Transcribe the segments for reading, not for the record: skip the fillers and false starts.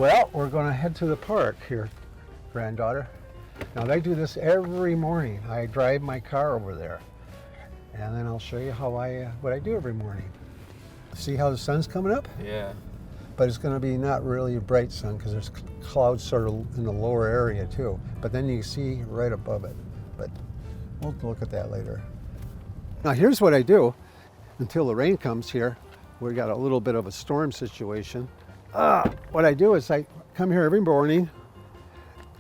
Well, we're going to head to the park here, granddaughter. Now, I do this every morning. I drive my car over there, and then I'll show you how what I do every morning. See how the sun's coming up? Yeah. But it's going to be not really a bright sun because there's clouds sort of in the lower area too. But then you see right above it. But we'll look at that later. Now, here's what I do until the rain comes here. We got a little bit of a storm situation. What I do is I come here every morning,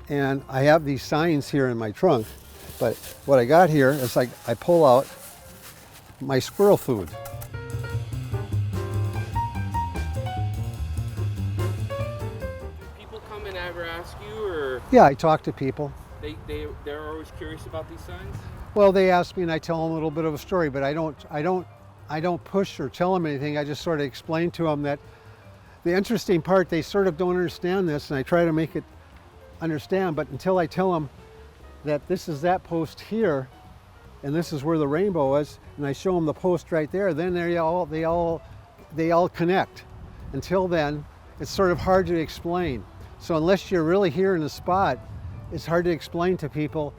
and I have these signs here in my trunk. But what I got here is I pull out my squirrel food. People come and ever ask you, or Yeah, I talk to people. they're always curious about these signs? Well, they ask me and I tell them a little bit of a story, but I don't push or tell them anything. I just sort of explain to them that the interesting part, they sort of don't understand this, and I try to make it understand, but until I tell them that this is that post here and this is where the rainbow is, and I show them the post right there, then they all connect. Until then, it's sort of hard to explain. So unless you're really here in the spot, it's hard to explain to people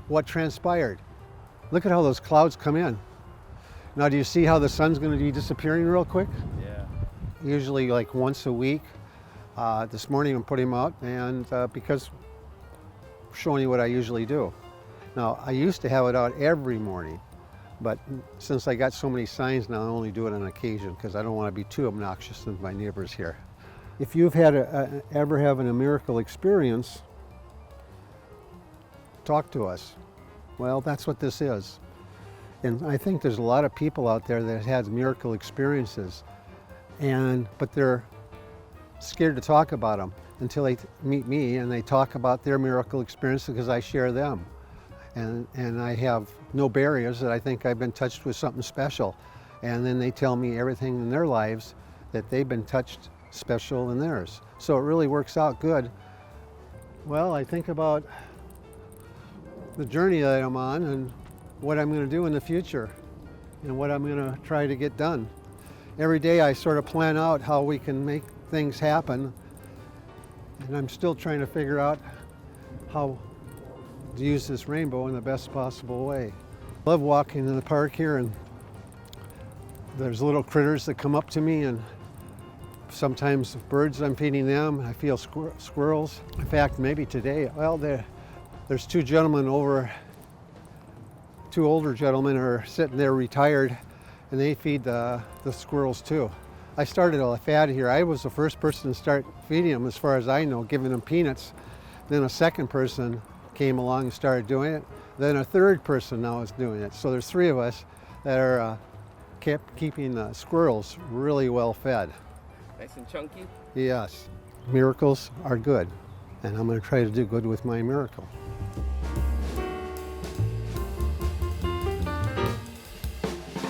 what transpired. Look at how those clouds come in. Now, do you see how the sun's going to be disappearing real quick? Yeah. Usually like once a week. This morning I'm putting them out, and because I'm showing you what I usually do. Now, I used to have it out every morning, but since I got so many signs now, I only do it on occasion because I don't want to be too obnoxious to my neighbors here. If you've had ever having a miracle experience, talk to us. Well, that's what this is. And I think there's a lot of people out there that had miracle experiences, but they're scared to talk about them until they meet me and they talk about their miracle experience because I share them. And I have no barriers, that I think I've been touched with something special. And then they tell me everything in their lives that they've been touched special in theirs. So it really works out good. Well, I think about the journey that I'm on and what I'm going to do in the future and what I'm going to try to get done. Every day I sort of plan out how we can make things happen, and I'm still trying to figure out how to use this rainbow in the best possible way. I love walking in the park here, and there's little critters that come up to me, and sometimes birds, I'm feeding them. I feel squirrels. In fact, maybe today, well, there's two older gentlemen are sitting there retired, and they feed the squirrels too. I started a fad here. I was the first person to start feeding them, as far as I know, giving them peanuts. Then a second person came along and started doing it. Then a third person now is doing it. So there's three of us that are keeping the squirrels really well fed. Nice and chunky? Yes. Miracles are good, and I'm going to try to do good with my miracle.